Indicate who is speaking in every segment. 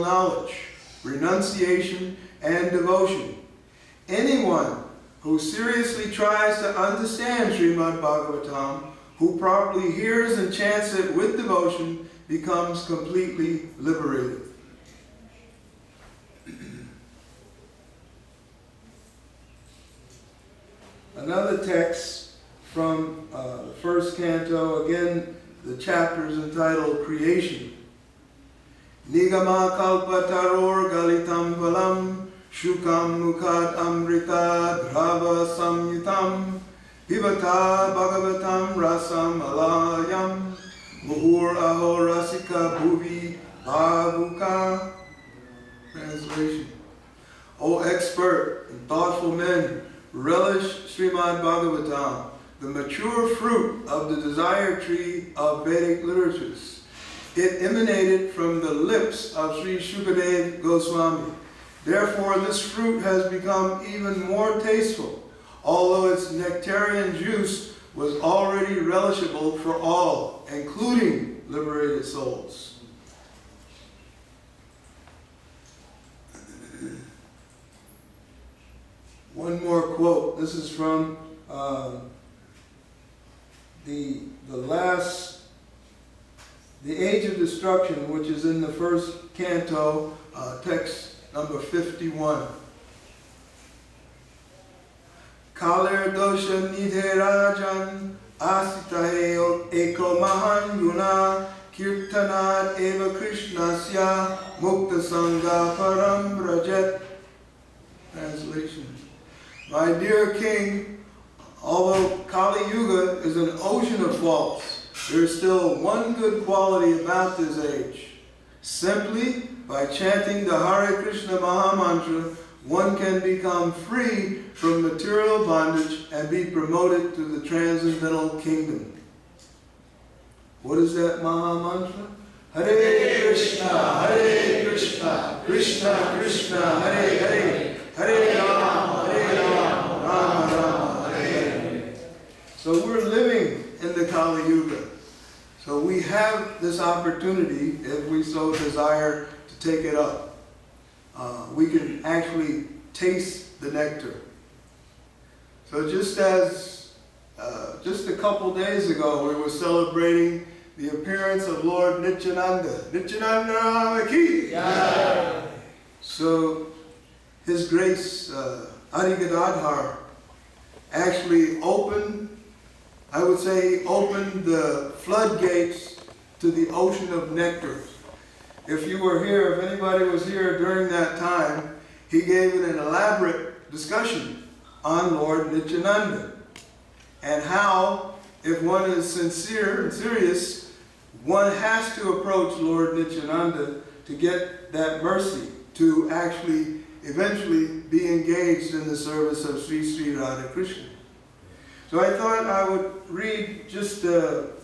Speaker 1: knowledge, renunciation, and devotion. Anyone who seriously tries to understand Srimad Bhagavatam, who properly hears and chants it with devotion, becomes completely liberated. Another text from the first canto, again, the chapter is entitled Creation. Nigama kalpataror galitam valam shukam mukhat amrita dhrava samyutam pivata bhagavatam rasam alayam muhur aho rasika Sudha Bhuvi Bhavuka. Translation. O expert and thoughtful men, relish Srimad Bhagavatam, the mature fruit of the desire tree of Vedic literatures. It emanated from the lips of Sri Shukadev Goswami. Therefore, this fruit has become even more tasteful, although its nectarian juice was already relishable for all, including liberated souls. One more quote. This is from the Age of Destruction, which is in the first canto, text number 51. Kalir dosha nidhe rajan asitahe eko mahan guna kirtanad eva krishnasya mukta sangha param brajet. Translation. My dear king, although Kali Yuga is an ocean of faults, there is still one good quality about this age. Simply by chanting the Hare Krishna Maha Mantra, one can become free from material bondage and be promoted to the transcendental kingdom. What is that Maha Mantra? Hare Krishna, Krishna Krishna, Hare Hare, Hare Rama, Rama Rama, Hare Hare. So we're living in the Kali Yuga. So we have this opportunity, if we so desire, to take it up. We can actually taste the nectar. So just as just a couple days ago, we were celebrating the appearance of Lord Nityananda. Nityananda ki! Yeah. So His Grace Adi Gadadhar actually opened, I would say, he opened the floodgates to the ocean of nectar. If you were here, if anybody was here during that time, he gave an elaborate discussion on Lord Nityananda and how, if one is sincere and serious, one has to approach Lord Nityananda to get that mercy, to actually eventually be engaged in the service of Sri Sri Radha Krishna. So I thought I would read just a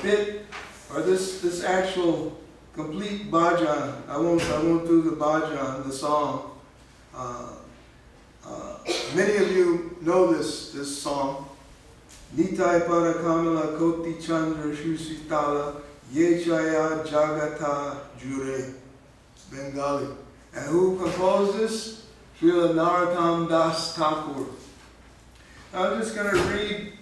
Speaker 1: bit, or this actual complete bhajan. I won't do the bhajan, the song. Many of you know this song. Nitai Parakamala Koti Chandra Shusitala Yechaya Jagata Jure, Bengali. And who composed this? Srila Narottam Das Thakur. I'm just going to read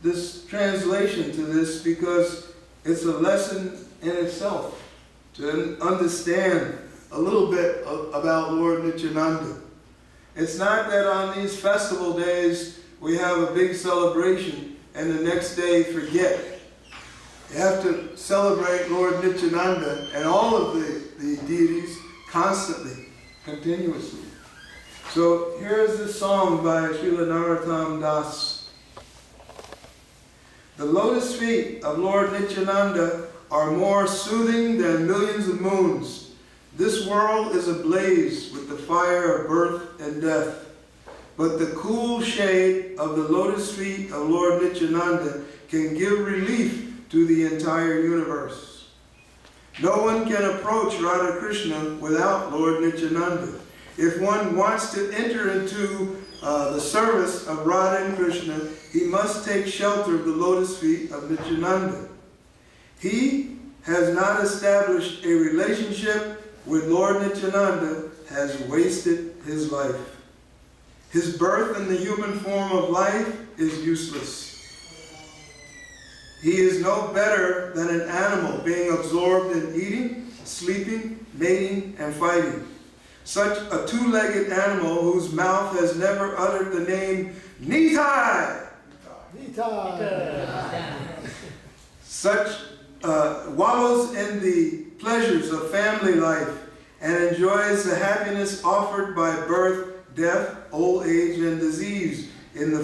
Speaker 1: this translation to this because it's a lesson in itself to understand a little bit about Lord Nityananda. It's not that on these festival days we have a big celebration and the next day forget. You have to celebrate Lord Nityananda and all of the deities constantly, continuously. So here is this song by Srila Narottam Das. The lotus feet of Lord Nityananda are more soothing than millions of moons. This world is ablaze with the fire of birth and death. But the cool shade of the lotus feet of Lord Nityananda can give relief to the entire universe. No one can approach Radha Krishna without Lord Nityananda. If one wants to enter into the service of Radha and Krishna, he must take shelter of the lotus feet of Nityananda. He has not established a relationship with Lord Nityananda has wasted his life. His birth in the human form of life is useless. He is no better than an animal being absorbed in eating, sleeping, mating, and fighting. Such a two-legged animal whose mouth has never uttered the name Nitai. Such wallows in the pleasures of family life and enjoys the happiness offered by birth, death, old age, and disease in the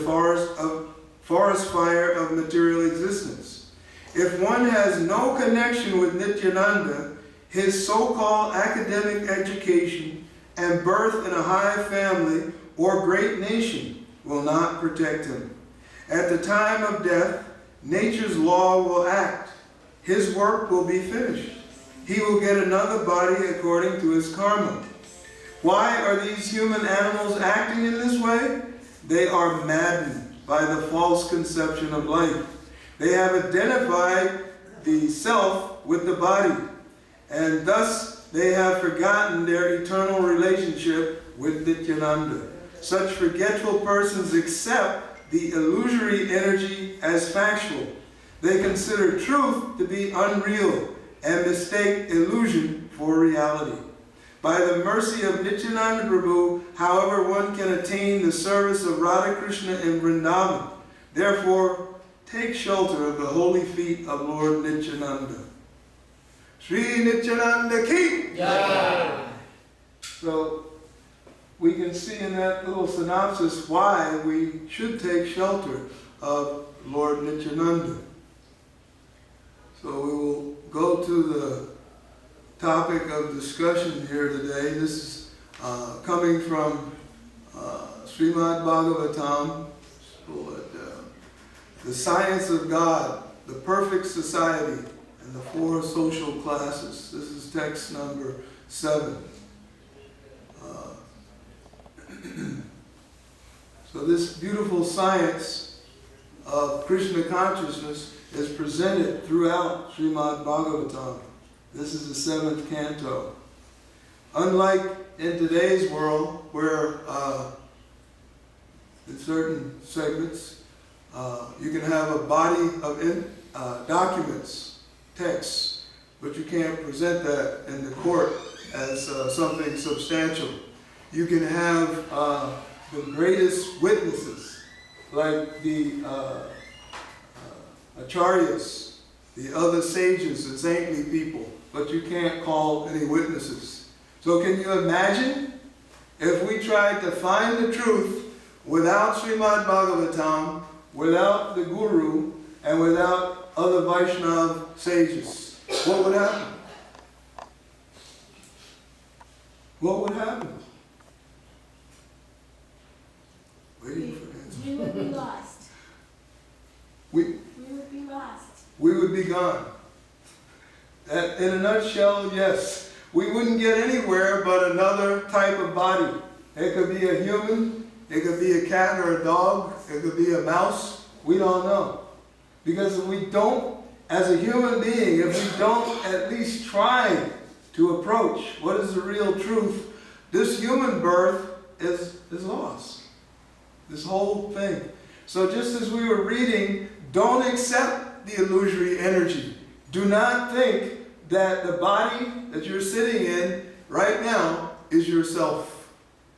Speaker 1: forest fire of material existence. If one has no connection with Nityananda, his so-called academic education and birth in a high family or great nation will not protect him. At the time of death, nature's law will act. His work will be finished. He will get another body according to his karma. Why are these human animals acting in this way? They are maddened by the false conception of life. They have identified the self with the body, and thus they have forgotten their eternal relationship with Nityananda. Such forgetful persons accept the illusory energy as factual. They consider truth to be unreal and mistake illusion for reality. By the mercy of Nityananda Prabhu, however, one can attain the service of Radha Krishna in Vrindavan. Therefore, take shelter of the holy feet of Lord Nityananda. Sri Nityananda Ki!
Speaker 2: Yeah.
Speaker 1: So, we can see in that little synopsis why we should take shelter of Lord Nityananda. So we will go to the topic of discussion here today. This is coming from Srimad Bhagavatam, the science of God, the perfect society, and the four social classes. This is text number 7. So this beautiful science of Krishna consciousness is presented throughout Srimad Bhagavatam. This is the 7th canto. Unlike in today's world, where in certain segments you can have a body of documents, texts, but you can't present that in the court as something substantial. You can have the greatest witnesses, like the acharyas, the other sages and saintly people, but you can't call any witnesses. So can you imagine if we tried to find the truth without Srimad Bhagavatam, without the Guru, and without other Vaishnava sages? What would happen? What would happen? Waiting for answers.
Speaker 3: We would be lost.
Speaker 1: We
Speaker 3: would be lost.
Speaker 1: We would be gone. In a nutshell, yes. We wouldn't get anywhere but another type of body. It could be a human, it could be a cat or a dog, it could be a mouse. We don't know. Because if we don't, as a human being, if we don't at least try to approach what is the real truth, this human birth is lost. This whole thing. So just as we were reading, don't accept the illusory energy. Do not think that the body that you're sitting in right now is yourself.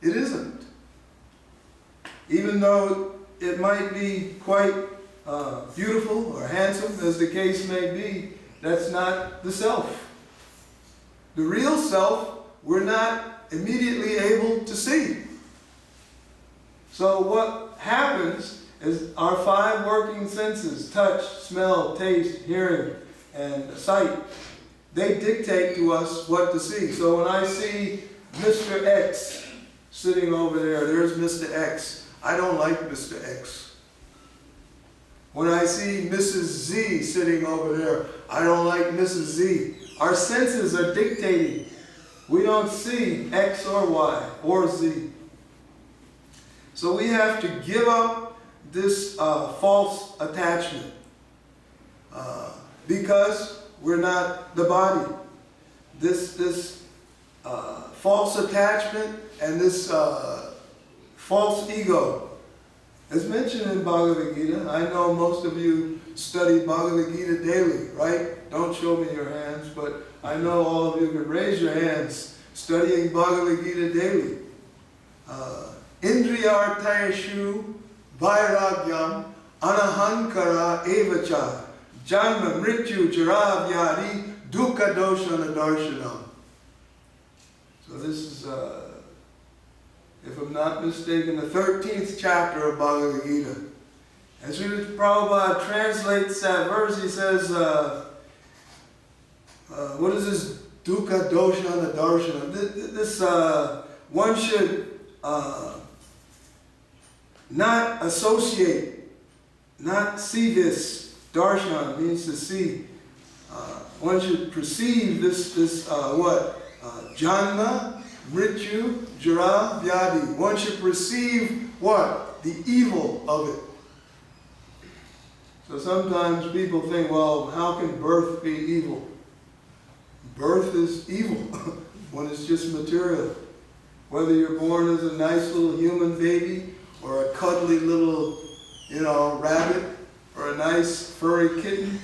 Speaker 1: It isn't. Even though it might be quite beautiful or handsome, as the case may be, that's not the self. The real self, we're not immediately able to see. So what happens is our 5 working senses, touch, smell, taste, hearing, and sight, they dictate to us what to see. So when I see Mr. X sitting over there, there's Mr. X. I don't like Mr. X. When I see Mrs. Z sitting over there, I don't like Mrs. Z. Our senses are dictating. We don't see X or Y or Z. So we have to give up this false attachment because we're not the body. This false attachment and this false ego is mentioned in Bhagavad Gita. I know most of you study Bhagavad Gita daily, right? Don't show me your hands, but I know all of you can raise your hands studying Bhagavad Gita daily. Indriyarthayashu vairagyam anahankara evacha janma mrityu jaravyadi dukkha doshana darshanam. So this is, if I'm not mistaken, the 13th chapter of Bhagavad Gita. As Srila Prabhupada translates that verse, he says, what is this dukkha doshana darshana? This one should not associate, not see this. Darshan means to see. One should perceive this janma, mrityu, jara, vyadi. One should perceive what? The evil of it. So sometimes people think, well, how can birth be evil? Birth is evil when it's just material. Whether you're born as a nice little human baby or a cuddly little, rabbit or a nice furry kitten,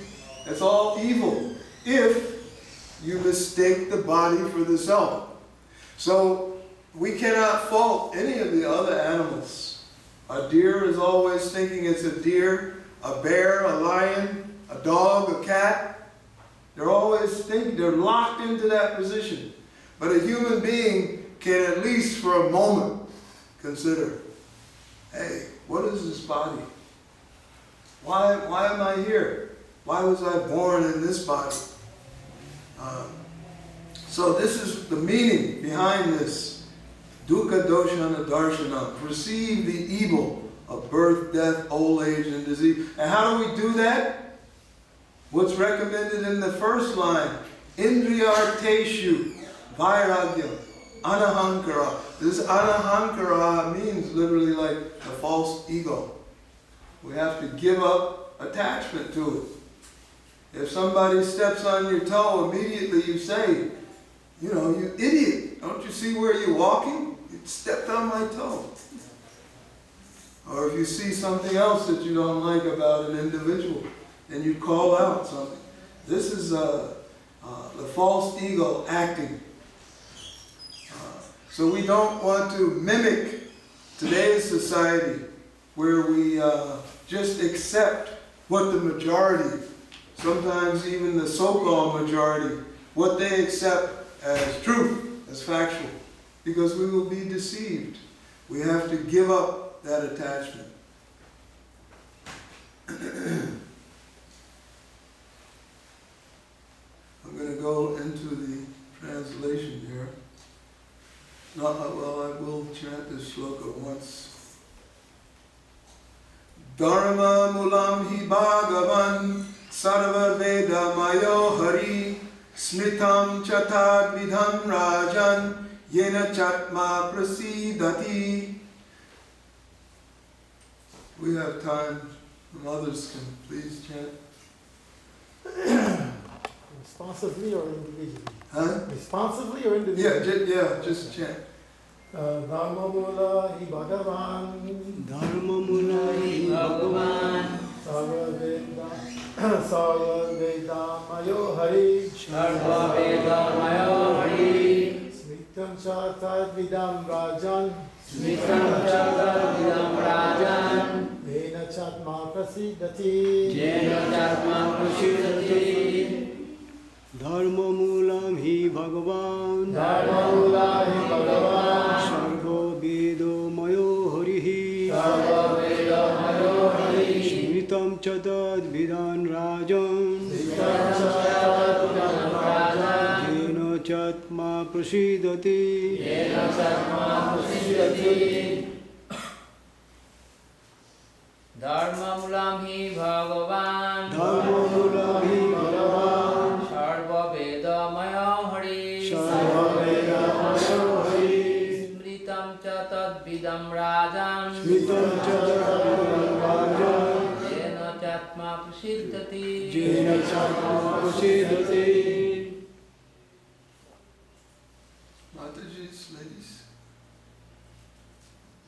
Speaker 1: it's all evil if you mistake the body for the self. So we cannot fault any of the other animals. A deer is always thinking it's a deer. A bear, a lion, a dog, a cat. They're always thinking, they're locked into that position. But a human being can at least for a moment consider, hey, what is this body? Why am I here? Why was I born in this body? So this is the meaning behind this. Dukkha doshana darshana. Perceive the evil of birth, death, old age, and disease. And how do we do that? What's recommended in the first line? Indriyarteshu, vairagya, anahankara. This anahankara means literally like the false ego. We have to give up attachment to it. If somebody steps on your toe, immediately you say, you idiot, don't you see where you're walking? You stepped on my toe. Or if you see something else that you don't like about an individual, then you call out something. This is the false ego acting. So we don't want to mimic today's society where we just accept what the majority, sometimes even the so-called majority, what they accept as truth, as factual, because we will be deceived. We have to give up that attachment. I'm going to go into the translation here. I will chant this shloka once. Dharma mulam hi bhagavan sarva veda mayo hari smritam chatad vidham rajan yena chatma prasidati. We have time. Others can please chant.
Speaker 2: Responsively or individually?
Speaker 1: Huh?
Speaker 2: Responsively or individually?
Speaker 1: Just chant.
Speaker 2: Dharma mula hi bhagavan.
Speaker 4: Dharma mula hi bhagavan.
Speaker 2: Sarva veda mayo hari.
Speaker 4: Sarva veda mayo hari.
Speaker 2: Smritam chatad vidam rajan.
Speaker 4: Smritam chatad vidam rajan.
Speaker 2: Jena chatma prasidati.
Speaker 4: Jena chatma prasidati. Dharma mulam hi bhagavan.
Speaker 2: Dharma mula hi bhagavan.
Speaker 4: Sarva vedo mayo harihi.
Speaker 2: Sarva veda mayo hari.
Speaker 4: Smritam chatad vidam rajan.
Speaker 2: Smritam chatad vidam rajan.
Speaker 4: Jena chatma prasidati.
Speaker 2: Jena chatma prasidati.
Speaker 5: Dharma mulam hi bhagavan.
Speaker 4: Dharma mulam hi bhagavan.
Speaker 5: Sarva veda maya hari.
Speaker 4: Sarva veda mayo hari.
Speaker 5: Smritam cha tad vidam rajan.
Speaker 4: Smritam chatad vidam rajan.
Speaker 5: Jena chatma prasiddhati.
Speaker 4: Jena chatma prasidati.
Speaker 1: Mataji's ladies.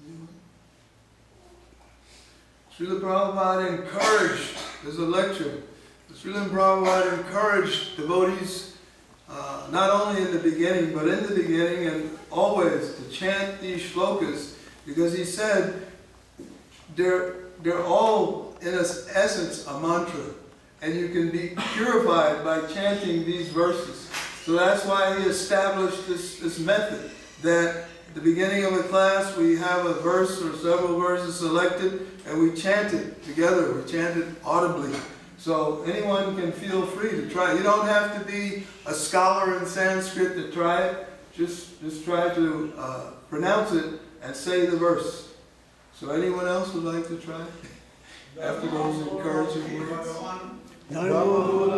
Speaker 1: Anyone? Srila Prabhupada encouraged, there's a lecture, Srila Prabhupada encouraged devotees, not only in the beginning, but in the beginning and always to chant these shlokas, because he said they're all in essence a mantra, and you can be purified by chanting these verses. So that's why he established this method, that At the beginning of a class, we have a verse or several verses selected, and we chant it together. We chant it audibly. So anyone can feel free to try. You don't have to be a scholar in Sanskrit to try it. Just try to pronounce it and say the verse. So anyone else would like to try? After those encouraging words.
Speaker 4: Namo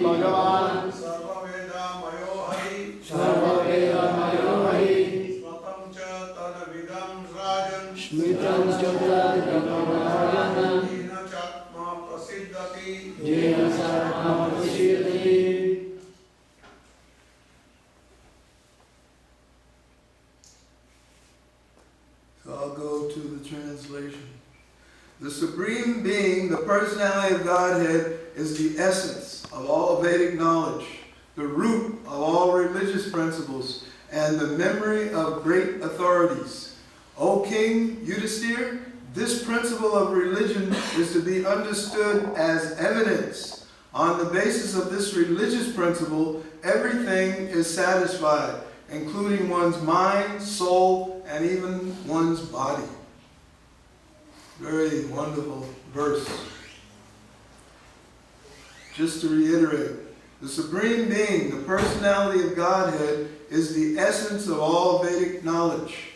Speaker 4: Bhagavan
Speaker 2: Sarvaveda-mayo hari.
Speaker 4: Sarvaveda-mayo hari.
Speaker 2: Smatam cha tadvidam rajan.
Speaker 4: Smritam Chatadvidam Rajan.
Speaker 2: Jena chatma prasiddhati.
Speaker 4: Jena Sarvam Prasiddhati.
Speaker 1: So I'll go to the translation. The Supreme Being, the personality of Godhead, is the essence of all Vedic knowledge, the root of all religious principles, and the memory of great authorities. O King Yudhisthira, this principle of religion is to be understood as evidence. On the basis of this religious principle, everything is satisfied, including one's mind, soul, and even one's body. Very wonderful verse. Just to reiterate, the Supreme Being, the personality of Godhead, is the essence of all Vedic knowledge,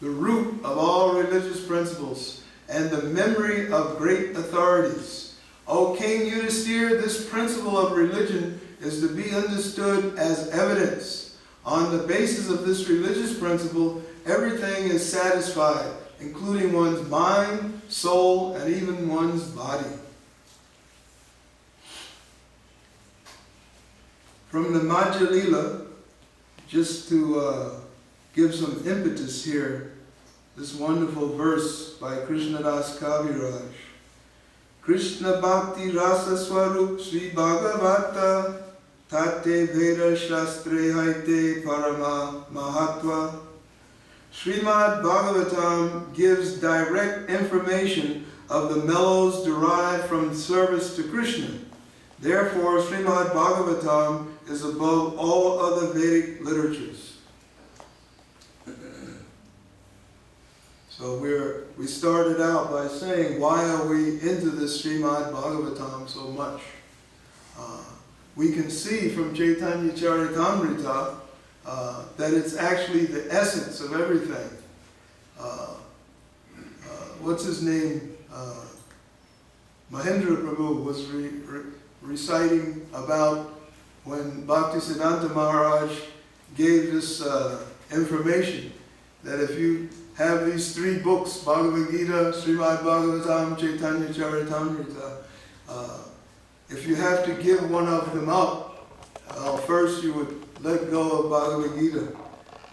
Speaker 1: the root of all religious principles, and the memory of great authorities. O King Yudhisthira, this principle of religion is to be understood as evidence. On the basis of this religious principle, everything is satisfied, including one's mind, soul, and even one's body. From the Madhya Lila, just to give some impetus here, this wonderful verse by Krishnadas Kaviraj. Krishna Bhakti Rasa Swarup Sri Bhagavata Tate Veda Shastre Haite Parama Mahatva. Srimad Bhagavatam gives direct information of the mellows derived from service to Krishna. Therefore, Srimad Bhagavatam is above all other Vedic literatures. So we started out by saying, why are we into this Srimad Bhagavatam so much? We can see from Chaitanya Charitamrita that it's actually the essence of everything. What's his name? Mahendra Prabhu was reciting about when Bhaktisiddhanta Maharaj gave this information that if you have these three books, Bhagavad Gita, Srimad Bhagavatam, Chaitanya Charitamrita, if you have to give one of them up, first you would let go of Bhagavad Gita.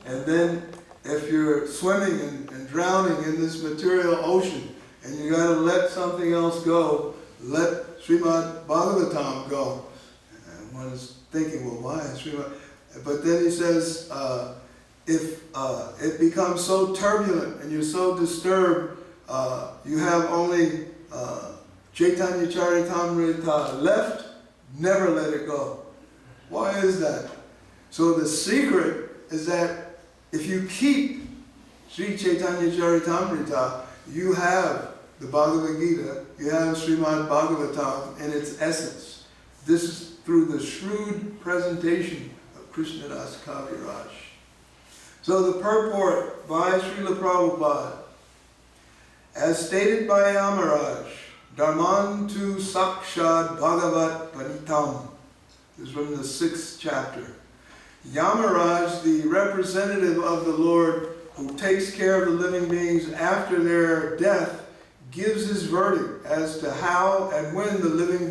Speaker 1: And then if you're swimming and drowning in this material ocean and you got to let something else go, let Srimad Bhagavatam go. And one is thinking, well, why Srimad? But then he says, if it becomes so turbulent and you're so disturbed, you have only Chaitanya Charitamrita left, never let it go. Why is that? So the secret is that if you keep Sri Chaitanya Charitamrita, you have the Bhagavad Gita, you have Srimad Bhagavatam in its essence. This is through the shrewd presentation of Krishnadas Kaviraj. So the purport by Srila Prabhupada, as stated by Yamaraj, Dharmantu Sakshad Bhagavat Panitam. This is from the 6th chapter. Yamaraj, the representative of the Lord who takes care of the living beings after their death, gives his verdict as to how and when the living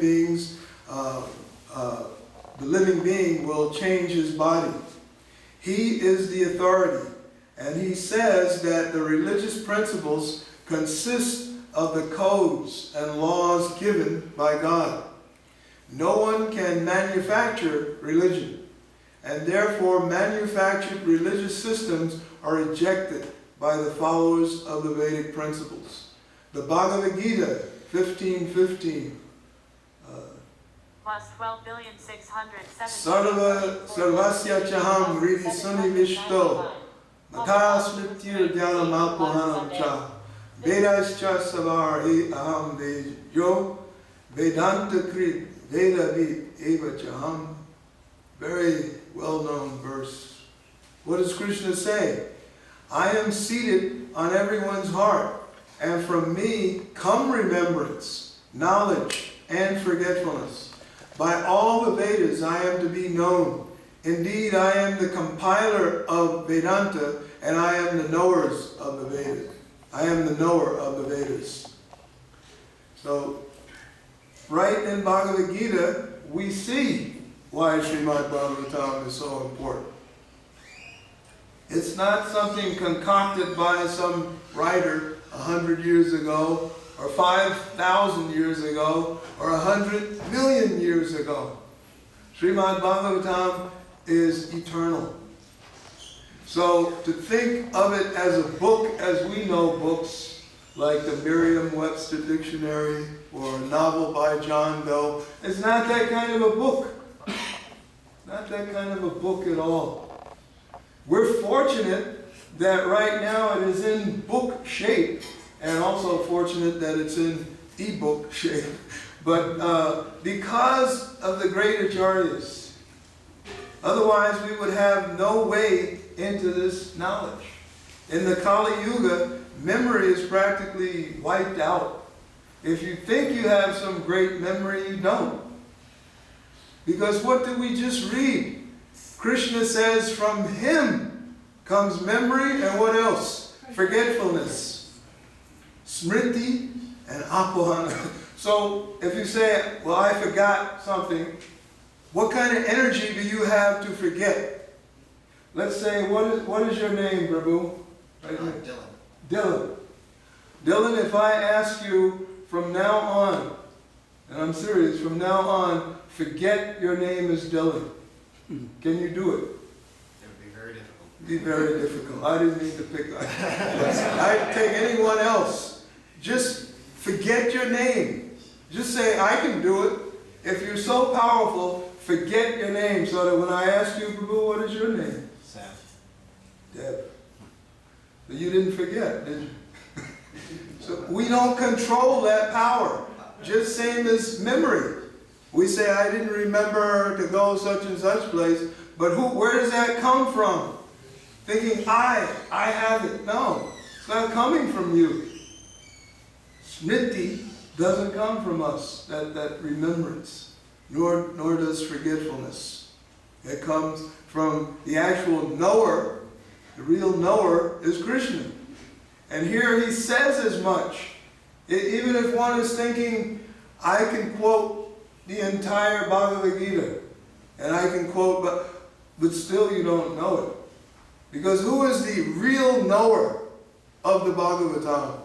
Speaker 1: being will change his body. He is the authority, and he says that the religious principles consist of the codes and laws given by God. No one can manufacture religion, and therefore manufactured religious systems are rejected by the followers of the Vedic principles. The Bhagavad Gita, 15:15.
Speaker 6: Plus 12,607.
Speaker 1: Sarvasya chaham ridi sunivishto Matasmitir Dhyana Malpohanam Cha Vedascha Savari Aham Vejo Vedanta Krit Vedavi Eva Chaham. Very well-known verse. What does Krishna say? I am seated on everyone's heart, and from me come remembrance, knowledge, and forgetfulness. By all the Vedas I am to be known. Indeed, I am the compiler of Vedanta, and I am the knowers of the Vedas. I am the knower of the Vedas. So, right in Bhagavad Gita, we see why Srimad Bhagavatam is so important. It's not something concocted by some writer 100 years ago, or 5,000 years ago, or 100 million years ago. Srimad Bhagavatam is eternal. So to think of it as a book as we know books, like the Merriam-Webster Dictionary or a novel by John Doe, it's not that kind of a book. Not that kind of a book at all. We're fortunate that right now it is in book shape, and also fortunate that it's in e-book shape. But because of the great acharyas, otherwise we would have no way into this knowledge. In the Kali Yuga, memory is practically wiped out. If you think you have some great memory, you don't. Because what did we just read? Krishna says from him comes memory, and what else? Forgetfulness. Smriti and apohana. So if you say, well, I forgot something, what kind of energy do you have to forget? Let's say, what is your name, prabhu? Right here. Dylan. Dylan, if I ask you from now on, and I'm serious, from now on, forget your name is Dylan. Can you do it?
Speaker 7: It would be very difficult.
Speaker 1: It'd be very difficult. I didn't mean to pick on you. I'd take anyone else. Just forget your name. Just say, I can do it. If you're so powerful, forget your name so that when I ask you, Prabhu, what is your name?
Speaker 7: Sam.
Speaker 1: Deb. But you didn't forget, did you? So we don't control that power. Just same as memory. We say, I didn't remember to go such and such place, but where does that come from? Thinking, I have it. No, it's not coming from you. Smriti doesn't come from us, that remembrance, nor does forgetfulness. It comes from the actual knower. The real knower is Krishna. And here he says as much. Even if one is thinking, I can quote the entire Bhagavad Gita, and I can quote, but still you don't know it. Because who is the real knower of the Bhagavatam?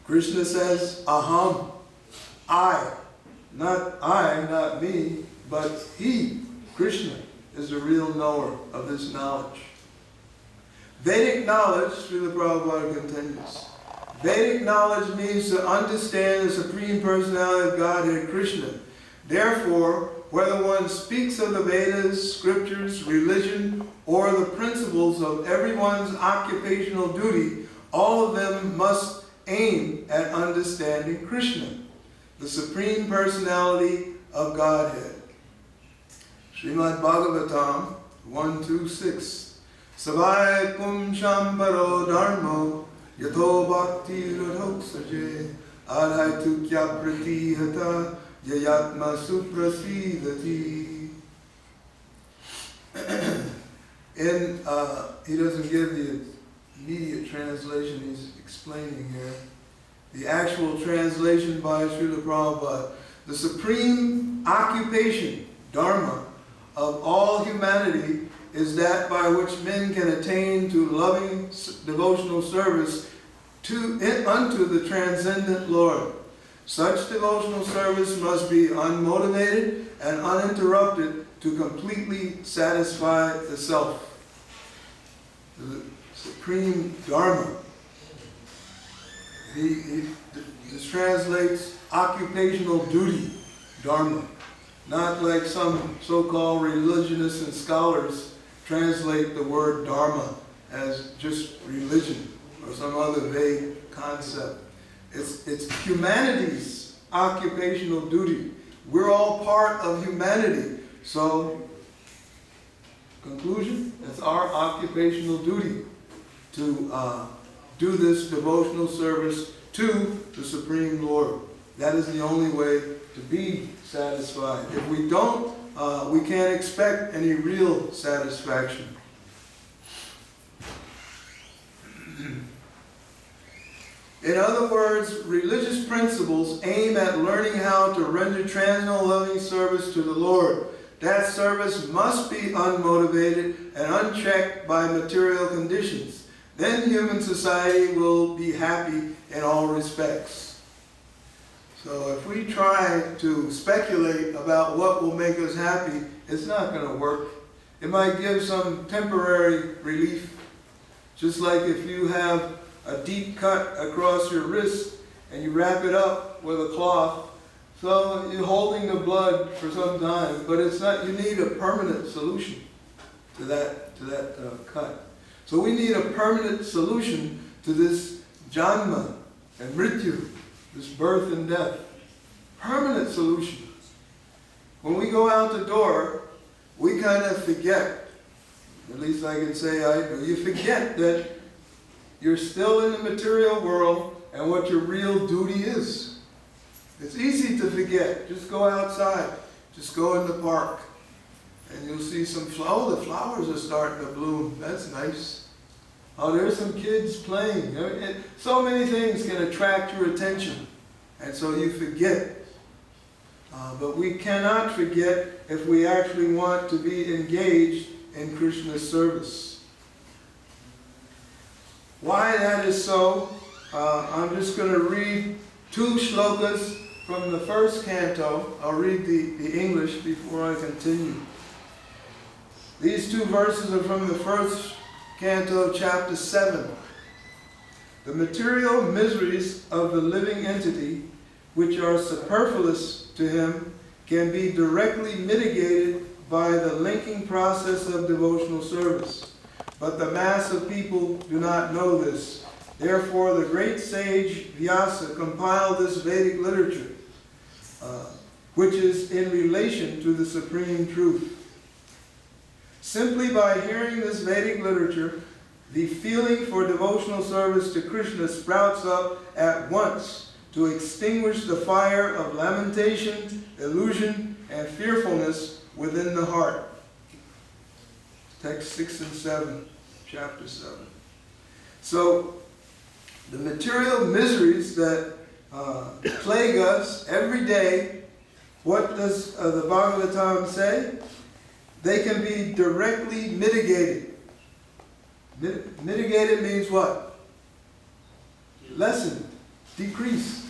Speaker 1: Krishna says, aham, I, not me, but he, Krishna, is the real knower of this knowledge. Vedic knowledge, Srila Prabhupada continues, Vedic knowledge means to understand the Supreme Personality of Godhead, Krishna. Therefore, whether one speaks of the Vedas, scriptures, religion, or the principles of everyone's occupational duty, all of them must aim at understanding Krishna, the Supreme Personality of Godhead. Srimad Bhagavatam 126. Savai pum shamparo dharmo yatho bhakti radhok saje adhaitu kya pratihata yayatma suprasidati. He doesn't give the immediate translation, he's explaining here. The actual translation by Srila Prabhupada. The supreme occupation, dharma, of all humanity is that by which men can attain to loving devotional service unto the transcendent Lord. Such devotional service must be unmotivated and uninterrupted to completely satisfy the self. The supreme dharma. This translates occupational duty, dharma. Not like some so-called religionists and scholars translate the word dharma as just religion or some other vague concept. It's humanity's occupational duty. We're all part of humanity. So, conclusion, it's our occupational duty to do this devotional service to the Supreme Lord. That is the only way to be satisfied. If we don't, we can't expect any real satisfaction. In other words, religious principles aim at learning how to render transcendental loving service to the Lord. That service must be unmotivated and unchecked by material conditions. Then human society will be happy in all respects. So if we try to speculate about what will make us happy, it's not going to work. It might give some temporary relief. Just like if you have a deep cut across your wrist and you wrap it up with a cloth, so you're holding the blood for some time, but it's not. You need a permanent solution to that cut. So we need a permanent solution to this janma and mrityu, this birth and death. Permanent solution. When we go out the door, we kind of forget, at least I can say I do, you forget that you're still in the material world and what your real duty is. It's easy to forget. Just go outside. Just go in the park. And you'll see some flowers. Oh, the flowers are starting to bloom. That's nice. Oh, there's some kids playing. So many things can attract your attention. And so you forget. But we cannot forget if we actually want to be engaged in Krishna's service. Why that is so, I'm just going to read 2 shlokas from the first canto. I'll read the English before I continue. These 2 verses are from the first canto, chapter 7. The material miseries of the living entity, which are superfluous to him, can be directly mitigated by the linking process of devotional service. But the mass of people do not know this. Therefore, the great sage Vyasa compiled this Vedic literature, which is in relation to the supreme truth. Simply by hearing this Vedic literature, the feeling for devotional service to Krishna sprouts up at once to extinguish the fire of lamentation, illusion, and fearfulness within the heart. Text 6 and 7, chapter 7. So, the material miseries that plague us every day, what does the Bhagavatam say? They can be directly mitigated. Mitigated means what? Lessened, decreased.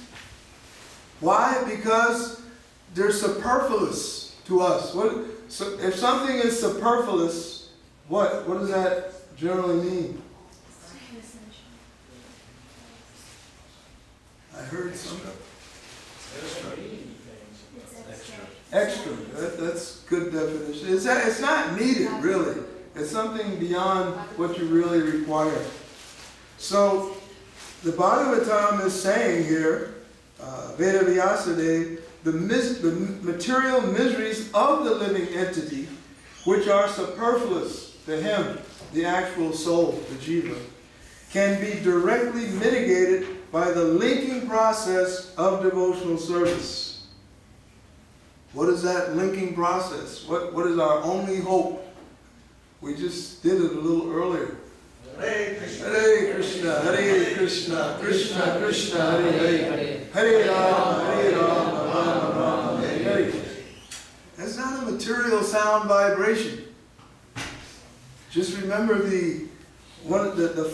Speaker 1: Why? Because they're superfluous to us. So if something is superfluous, what does that generally mean? I heard something. Extra. That's good definition. It's not needed, really. It's something beyond what you really require. So, the Bhagavatam is saying here, Veda Vyasade, the material miseries of the living entity, which are superfluous to him, the actual soul, the jiva, can be directly mitigated by the linking process of devotional service. What is that linking process? What is our only hope? We just did it a little earlier.
Speaker 2: Hare Krishna.
Speaker 1: Hare Krishna, Hare Krishna, Krishna Krishna, Hare Hare, Hare Rama, Rama Rama, Hare Hare. That's not a material sound vibration. Just remember the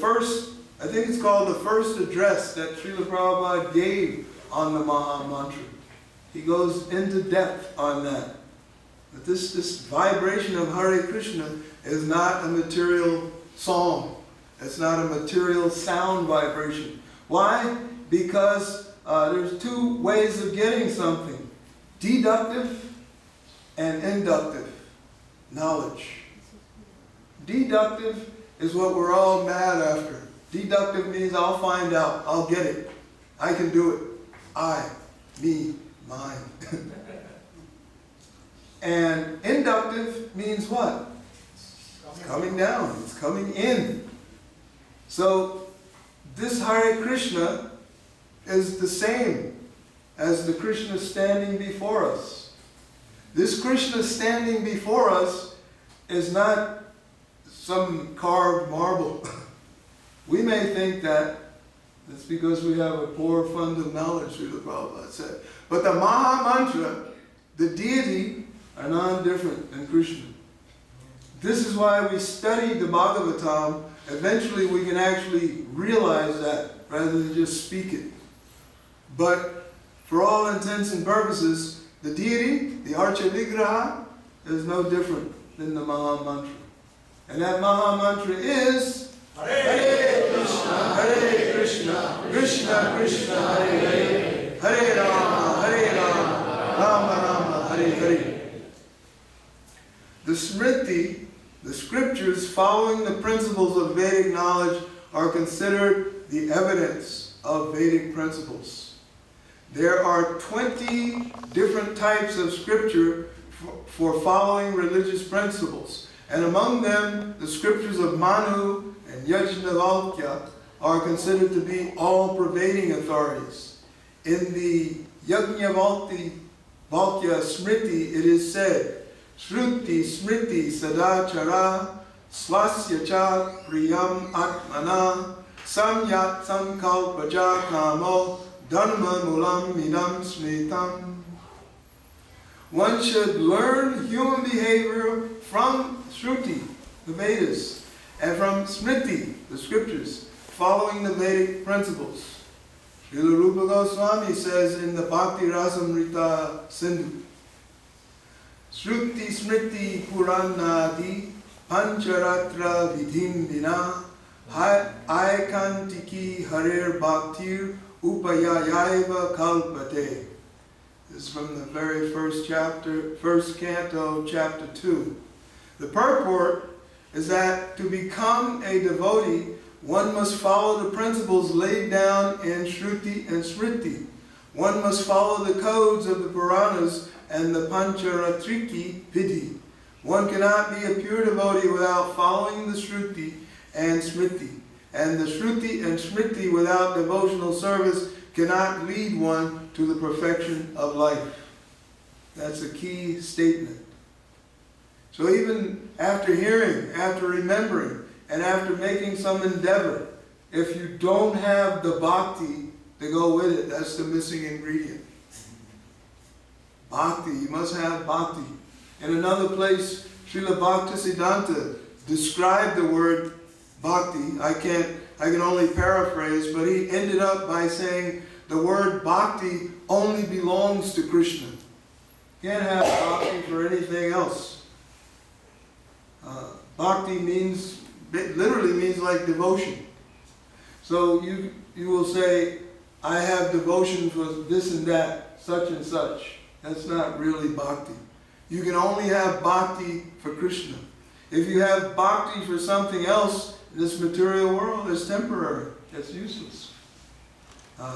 Speaker 1: first, I think it's called the first address that Srila Prabhupada gave on the Maha Mantra. He goes into depth on that. But this vibration of Hare Krishna is not a material song. It's not a material sound vibration. Why? Because there's 2 ways of getting something. Deductive and inductive knowledge. Deductive is what we're all mad after. Deductive means I'll find out, I'll get it, I can do it. I, me, mine. And inductive means what? It's coming down, it's coming in. So this Hare Krishna is the same as the Krishna standing before us. This Krishna standing before us is not some carved marble. We may think that it's because we have a poor fund of knowledge, Srila Prabhupada said. But the Maha Mantra, the deity, are not different than Krishna. This is why we study the Bhagavatam. Eventually we can actually realize that rather than just speak it. But for all intents and purposes, the deity, the Archa Vigraha, is no different than the Maha Mantra. And that Maha Mantra is Hare Krishna, Krishna Krishna, Hare Hare, Hare Rama, Rama Rama, Hare Hare. The Smriti, the scriptures following the principles of Vedic knowledge, are considered the evidence of Vedic principles. There are 20 different types of scripture for following religious principles. And among them, the scriptures of Manu and Yajnavalkya are considered to be all-pervading authorities. In the Yajnavalkya Smriti, it is said, Shruti Smriti Sadachara Slasya Cha Priyam Atmana Samyat Sankalpaja Kamo Dharma Mulam Midam Smritam. One should learn human behavior from Shruti, the Vedas, and from Smriti, the scriptures, following the Vedic principles. Srila Rupa Goswami says in the Bhakti Rasamrita Sindhu, Shruti Smriti Puranadi Pancharatra Vidhim Vina Aikantiki Harer Bhaktir Upayayaiva Kalpate. This is from the very first chapter, first canto, chapter 2. The purport is that to become a devotee, one must follow the principles laid down in Shruti and Smriti. One must follow the codes of the Puranas and the Pancharatriki Vidhi. One cannot be a pure devotee without following the Shruti and Smriti. And the Shruti and Smriti without devotional service cannot lead one to the perfection of life. That's a key statement. So even after hearing, after remembering, and after making some endeavor, if you don't have the bhakti to go with it, that's the missing ingredient. Bhakti, you must have bhakti. In another place, Srila Bhaktisiddhanta described the word bhakti. I can only paraphrase, but he ended up by saying the word bhakti only belongs to Krishna. You can't have bhakti for anything else. Bhakti means, it literally means like devotion. So you will say, I have devotion for this and that, such and such. That's not really bhakti. You can only have bhakti for Krishna. If you have bhakti for something else, this material world is temporary. It's useless.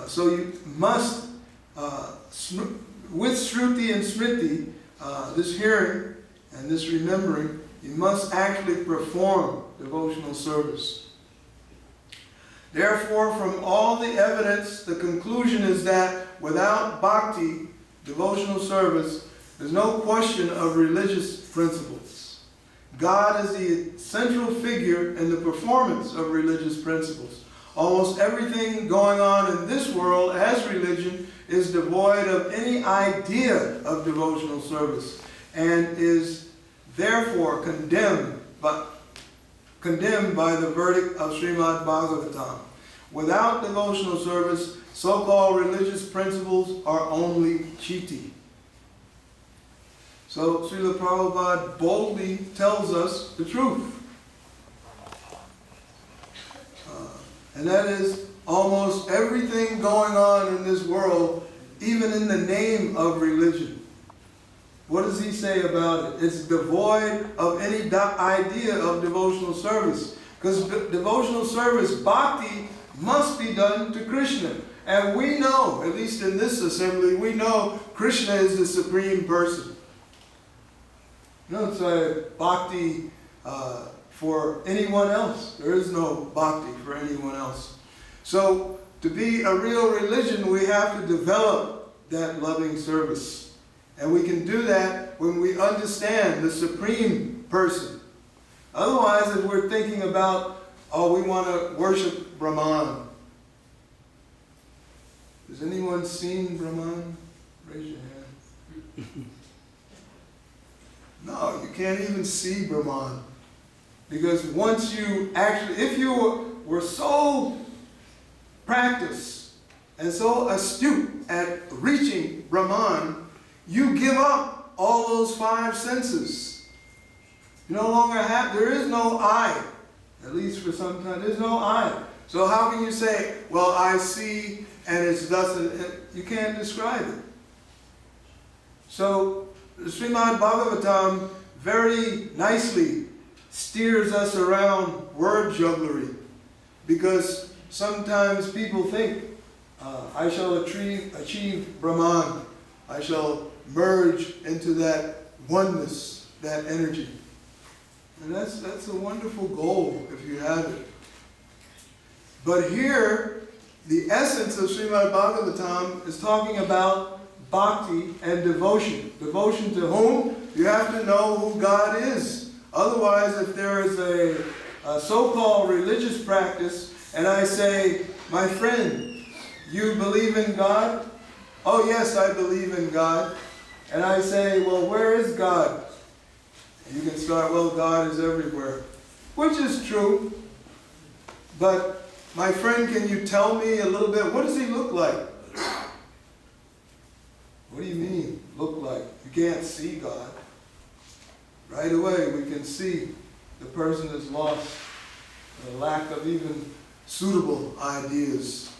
Speaker 1: So you must, with Shruti and Smriti, this hearing and this remembering, you must actually perform devotional service. Therefore, from all the evidence, the conclusion is that without bhakti, devotional service, there's no question of religious principles. God is the central figure in the performance of religious principles. Almost everything going on in this world as religion is devoid of any idea of devotional service and is therefore condemned by the verdict of Srimad Bhagavatam. Without devotional service, so-called religious principles are only chiti. So Srila Prabhupada boldly tells us the truth. And that is almost everything going on in this world, even in the name of religion. What does he say about it? It's devoid of any idea of devotional service. Because devotional service, bhakti, must be done to Krishna. And we know, at least in this assembly, we know Krishna is the supreme person. You don't say bhakti for anyone else. There is no bhakti for anyone else. So, to be a real religion, we have to develop that loving service. And we can do that when we understand the supreme person. Otherwise, if we're thinking about, oh, we want to worship Brahman. Has anyone seen Brahman? Raise your hand. No, you can't even see Brahman. Because once you actually, if you were so practiced and so astute at reaching Brahman, you give up all those five senses. You no longer have, there is no I. At least for some time, there's no I. So how can you say, well, I see and it's thus, you can't describe it. So the Srimad Bhagavatam very nicely steers us around word jugglery, because sometimes people think, I shall achieve Brahman. I shall merge into that oneness, that energy. And that's a wonderful goal if you have it. But here, the essence of Srimad Bhagavatam is talking about bhakti and devotion. Devotion to whom? You have to know who God is. Otherwise, if there is a so-called religious practice, and I say, my friend, you believe in God? Oh yes, I believe in God. And I say, well, where is God? And you can start, well, God is everywhere. Which is true. But, my friend, can you tell me a little bit, what does he look like? What do you mean, look like? You can't see God. Right away, we can see the person is lost. The lack of even suitable ideas.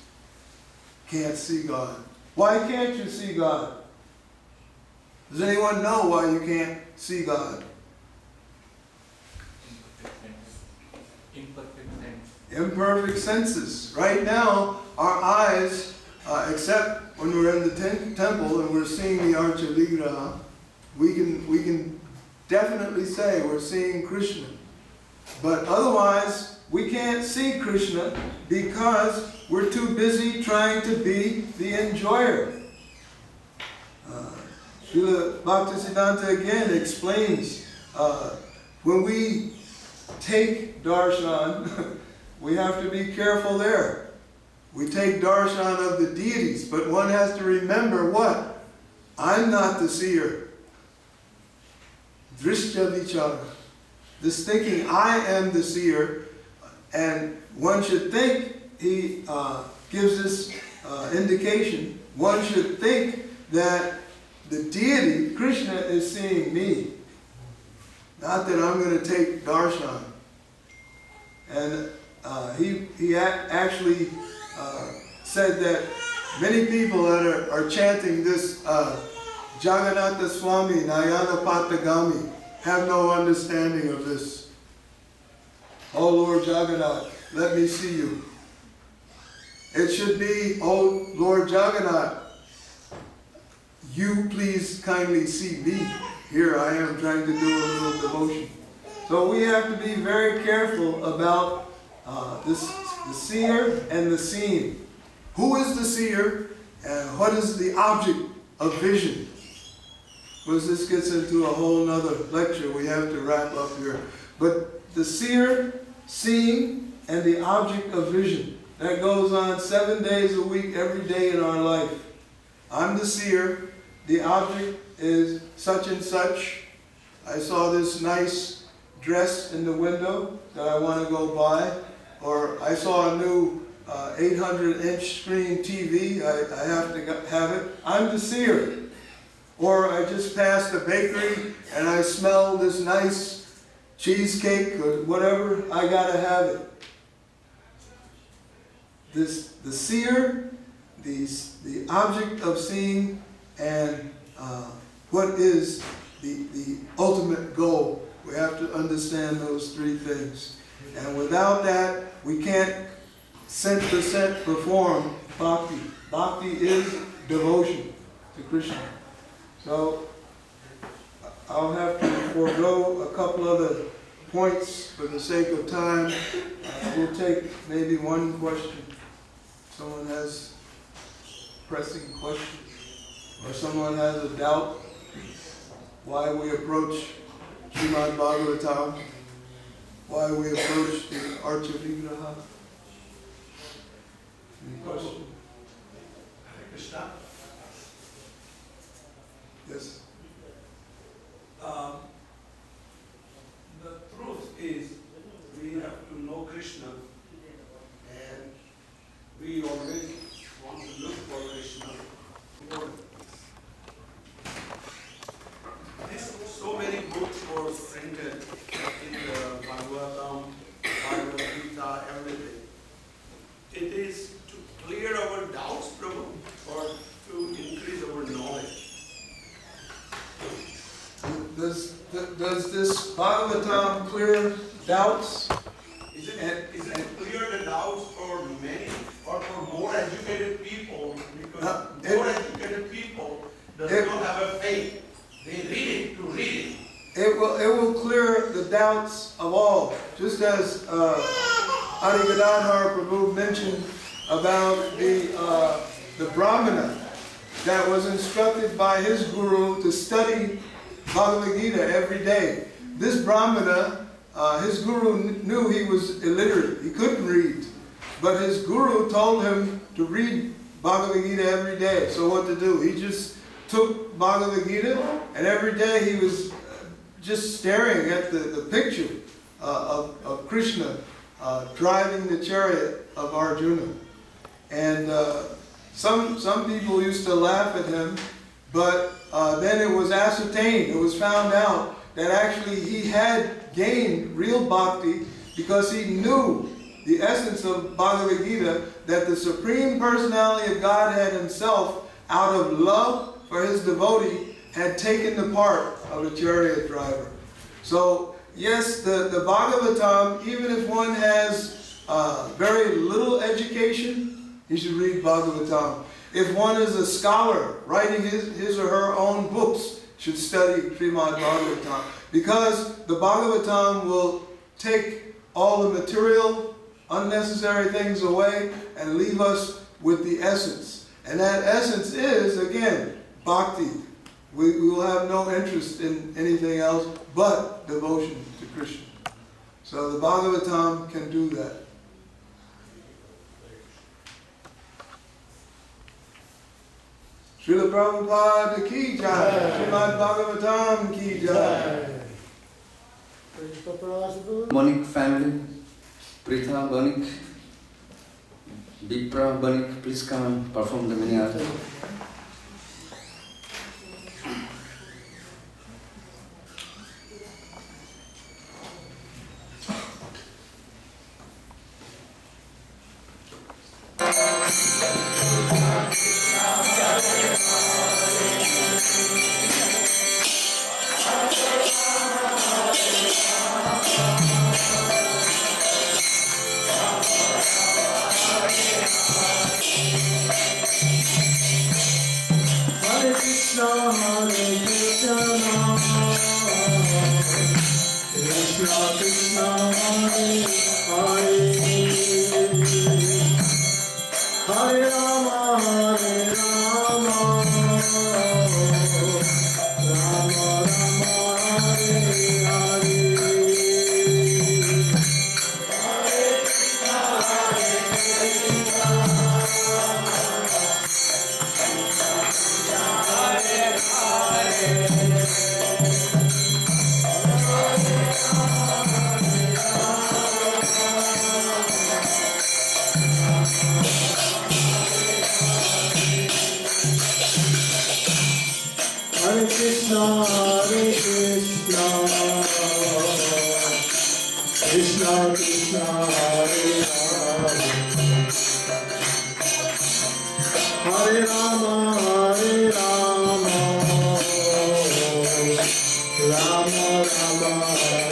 Speaker 1: Can't see God. Why can't you see God? Does anyone know why you can't see God? Imperfect senses. Right now, our eyes, except when we're in the temple and we're seeing the Archaligraha, we can definitely say we're seeing Krishna. But otherwise, we can't see Krishna because we're too busy trying to be the enjoyer. Srila Bhaktisiddhanta again explains, when we take darshan, we have to be careful there. We take darshan of the deities, but one has to remember what? I'm not the seer. Drishya vichara. This thinking, I am the seer, and one should think, he gives this indication, one should think that the deity, Krishna, is seeing me. Not that I'm going to take darshan. And he actually said that many people that are chanting this Jagannatha Swami Nayana Patagami have no understanding of this. Oh Lord Jagannath, let me see you. It should be, oh Lord Jagannath, you please kindly see me. Here I am trying to do a little devotion. So we have to be very careful about the seer and the seen. Who is the seer and what is the object of vision? Because this gets into a whole nother lecture. We have to wrap up here. But the seer, seeing, and the object of vision. That goes on 7 days a week, every day in our life. I'm the seer. The object is such and such. I saw this nice dress in the window that I want to go buy. Or I saw a new 800-inch screen TV. I have to have it. I'm the seer. Or I just passed a bakery and I smell this nice cheesecake or whatever. I got to have it. The seer, the object of seeing, and what is the ultimate goal. We have to understand those three things. And without that, we can't 100% perform bhakti. Bhakti is devotion to Krishna. So I'll have to forego a couple other points for the sake of time. We'll take maybe one question. Someone has a pressing question, or someone has a doubt why we approach Srimad Bhagavatam, why we approach the Archa Vigraha. Any question?
Speaker 2: Hare Krishna.
Speaker 1: Yes.
Speaker 2: The truth is, we have to know Krishna, and we always want to look for Krishna. So many books were printed in the Bhagavatam, Bhagavad Gita, everything. It is to clear our doubts, Prabhu, or to increase our knowledge.
Speaker 1: Does this Bhagavatam clear doubts?
Speaker 2: Is it clear the doubts for many or for more educated people? Because more educated people does not have a faith. They read it to read it.
Speaker 1: It will clear the doubts of all. Just as Adi Gadadhar Prabhu mentioned about the Brahmana that was instructed by his guru to study Bhagavad Gita every day. This Brahmana, his guru knew he was illiterate. He couldn't read. But his guru told him to read Bhagavad Gita every day. So what to do? He just took Bhagavad Gita, and every day he was just staring at the picture of Krishna driving the chariot of Arjuna. And some people used to laugh at him, but then it was ascertained, it was found out that actually he had gained real bhakti because he knew the essence of Bhagavad Gita, that the Supreme Personality of Godhead himself, out of love for his devotee, had taken the part of a chariot driver. So yes, the Bhagavatam, even if one has very little education, he should read Bhagavatam. If one is a scholar writing his or her own books, should study Srimad Bhagavatam, because the Bhagavatam will take all the material, unnecessary things away and leave us with the essence. And that essence is, again, bhakti. We will have no interest in anything else but devotion to Krishna. So the Bhagavatam can do that. Srila Prabhupada ki jai, Srimad Bhagavatam ki jai.
Speaker 8: Banik family, Pritha Banik, Vipra Banik, please come and perform the mini arti.
Speaker 4: Rama Rama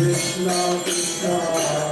Speaker 4: Krishna Krishna Hare Hare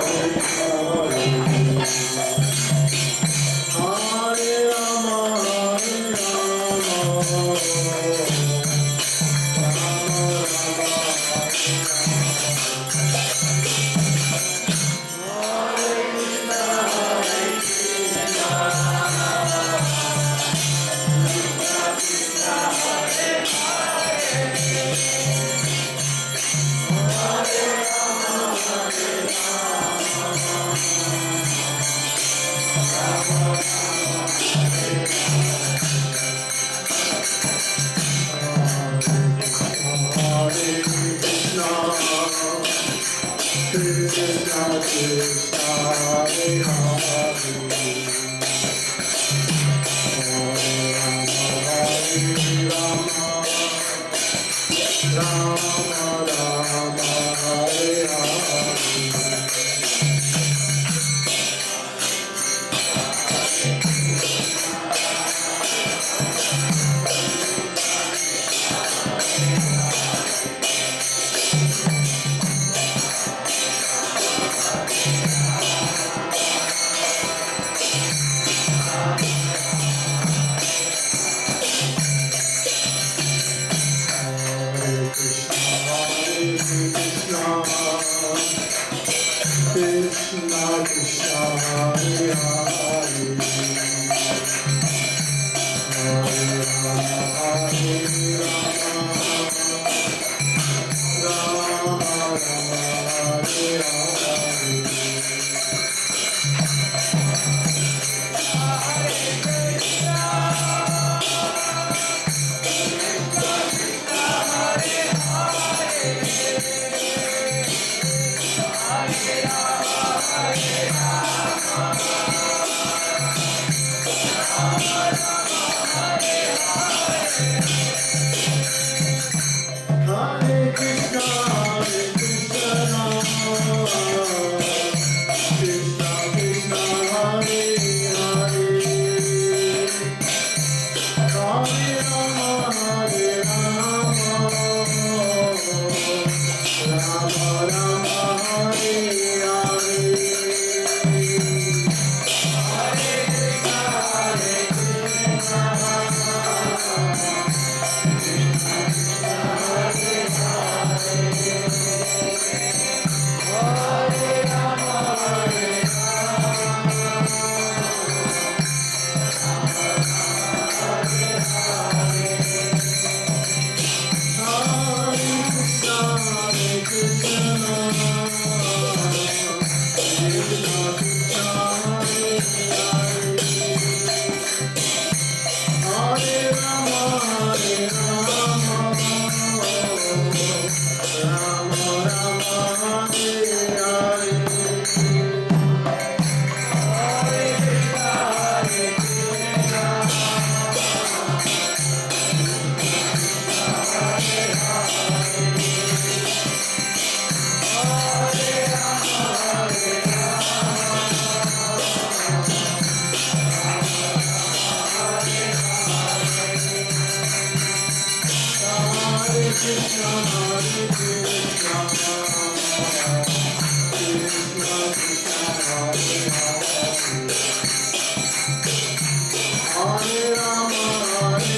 Speaker 4: Hare Rama Hare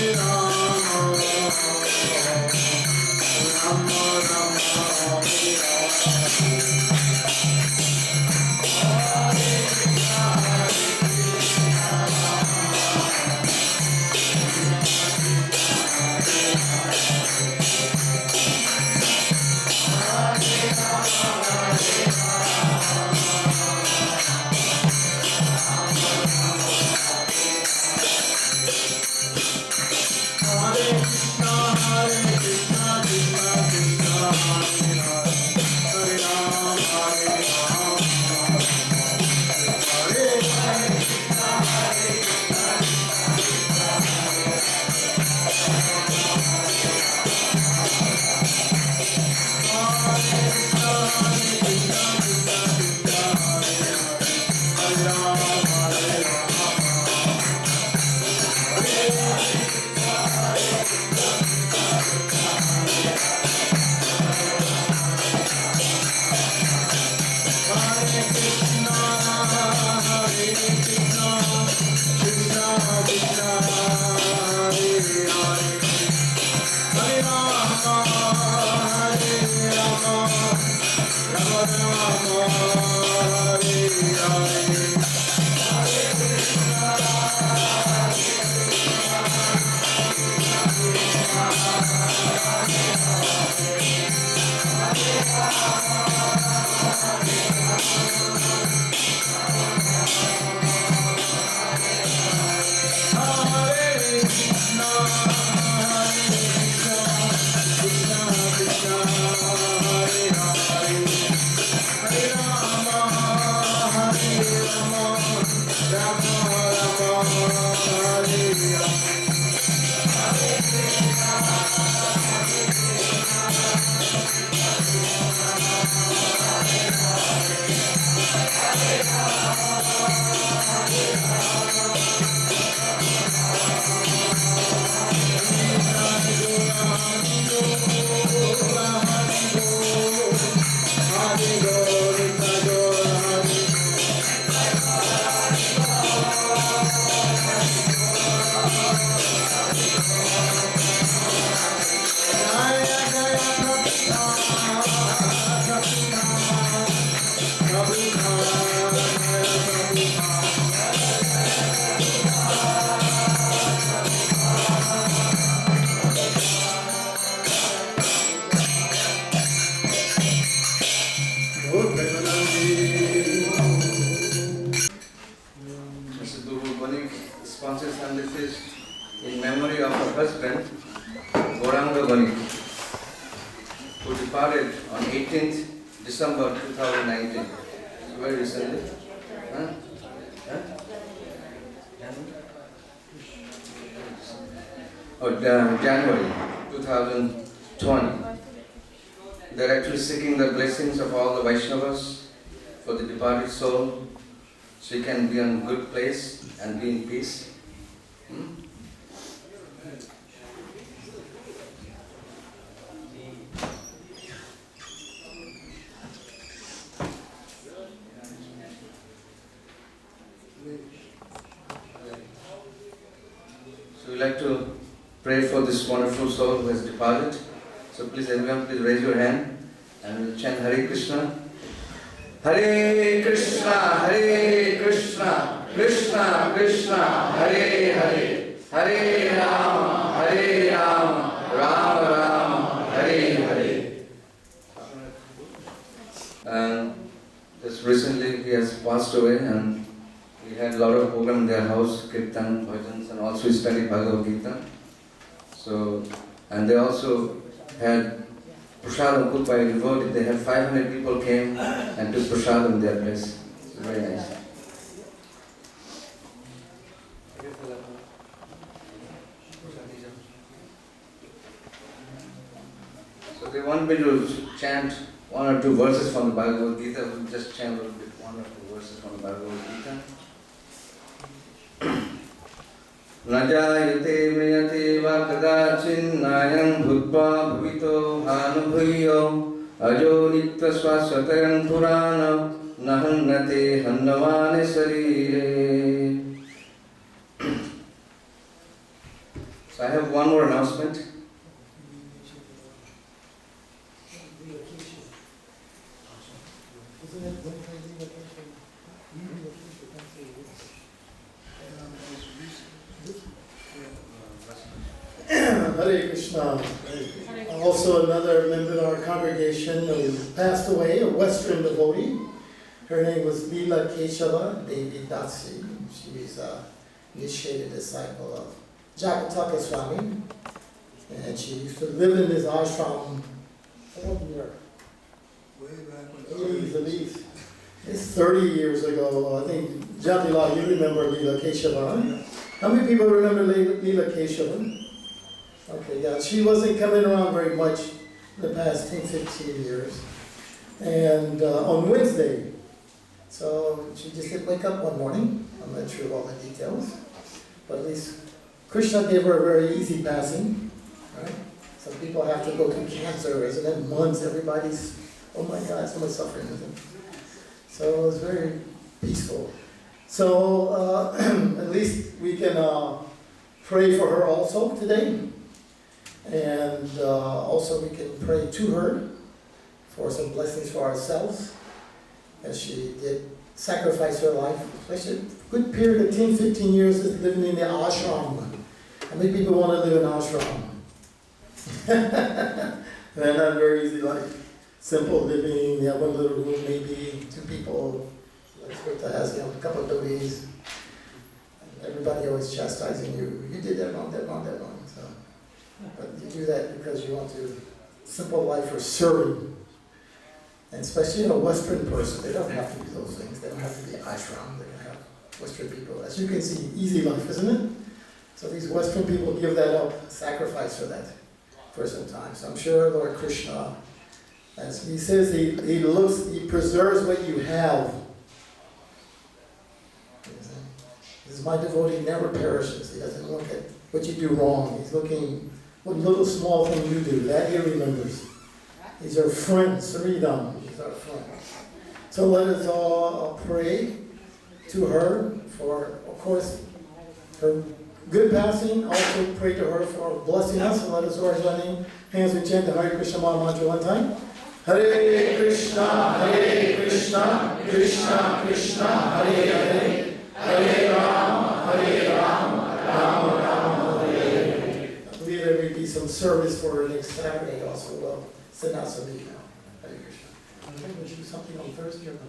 Speaker 8: Mrs. Bubu Banik sponsors Sunday feast in memory of her husband, Goranga Banik, who departed on 18th December 2019. Very recently. Huh? Huh? Oh, January 2020. They're actually seeking the blessings of all the Vaishnavas for the departed soul, so you can be in a good place and be in peace. So we like to pray for this wonderful soul who has departed. So please everyone, please raise your hand and we'll chant Hare Krishna. Hare Krishna, Hare Krishna, Krishna Krishna, Hare Hare, Hare Rama, Hare Rama, Rama Rama, Hare Hare. And just recently he has passed away, and we had a lot of program in their house, kirtan, bhajans, and also we studied Bhagavad Gita. So, and they also had prasadam cooked by a devotee. They had 500 people came and took prasadam in their place. It's very nice. So they want me to chant one or two verses from the Bhagavad Gita. We'll just chant a little bit, one or two verses from the Bhagavad Gita. Najayate mriyate va kadachinnayan bhutva bhuvito hanubhuyo ajo nitya swasvatayam purana nahannate hannavane sarire. So I have one more announcement.
Speaker 4: Hare Krishna. Also another member of our congregation who passed away, a Western devotee. Her name was Leela Keshava Devi Dasi. She was an initiated disciple of Jakataka Swami. And she used to live in his ashram
Speaker 1: Way back when
Speaker 4: 80s at least. It's 30 years ago. I think, Jatila, you remember Leela Keshava? How many people remember Leela Keshava? Okay, yeah, she wasn't coming around very much in the past 10, 15 years. And on Wednesday, so she just didn't wake up one morning. I'm not sure of all the details, but at least Krishna gave her a very easy passing, right? Some people have to go through cancer, isn't it? Months, everybody's, oh my God, so much suffering with it. So it was very peaceful. So at least we can pray for her also today. And also we can pray to her for some blessings for ourselves, as she did sacrifice her life, especially a good period of 10, 15 years of living in the ashram. How many people want to live in ashram? They're not very easy life. Simple living, you have one little room, maybe 2 people. It's good to ask, a couple of devotees. Everybody always chastising you. You did that wrong, that wrong, that wrong. So, but you do that because you want to simple life for serving. And especially a Western person, they don't have to do those things. They don't have to be ashram. They can have Western people. As you can see, easy life, isn't it? So these Western people give that up, sacrifice for that for some time. So I'm sure Lord Krishna, as he says, he preserves what you have. This is my devotee never perishes. He doesn't look at what you do wrong. He's looking what little small thing you do. That he remembers. He's our friend, Sridham. He's our friend. So let us all pray to her for, of course, her good passing. Also pray to her for blessing us. And let us all join hands. We chant the Hare Krishna Maha Mantra one time. Hare Krishna, Krishna Krishna, Hare Hare, Hare Rama, Rama Rama, Hare Hare. I believe there may be some service for next Saturday also. Well, send out some email. Hare Krishna. Would you do something on Thursday or not?